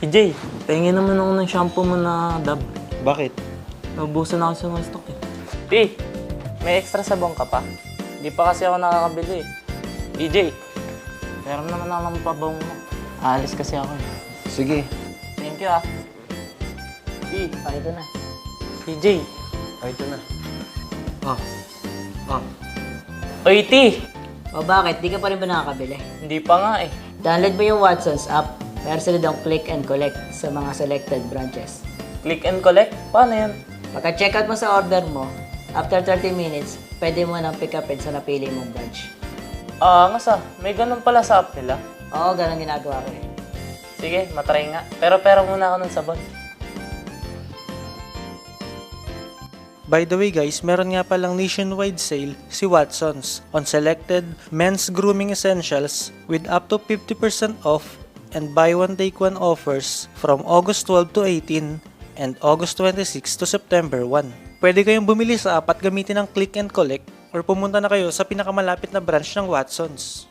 EJ, tingin naman ako ng shampoo mo na Dab. Bakit? Naubusan na ako sa mga stock eh. P, may extra sabong ka pa? Di pa kasi ako nakakabili eh. EJ, Meron naman ako ng pabong mo. Aalis kasi ako eh. Sige. thank you ah. P, Ito na. EJ. Ito na. Oy, T! O bakit? Di ka pa rin ba nakakabili? Hindi pa nga eh. Download mo yung Watsons app. Meron sila daw click and collect sa mga selected branches. Click and collect? Paano yun? Pagka-checkout mo sa order mo, after 30 minutes, pwede mo nang pick upin sa napili mong branch. Angas ah. May ganun pala sa app nila. Oo, ganun ginagawa ko eh. Sige, matry nga. Pero muna ako ng sabon. By the way guys, meron nga palang nationwide sale si Watsons on selected men's grooming essentials with up to 50% off and buy one take one offers from August 12 to 18 and August 26 to September 1. Pwede kayong bumili sa app at gamitin ang click and collect or pumunta na kayo sa pinakamalapit na branch ng Watsons.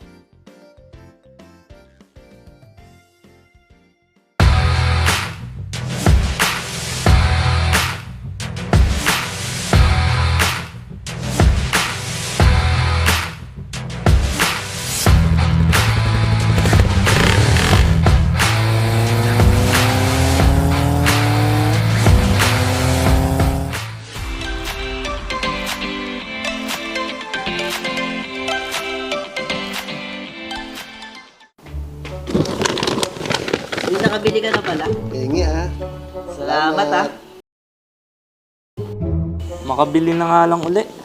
Hindi nakabili ka na pala. Pengi ah. Salamat ah. Makabili na nga lang uli.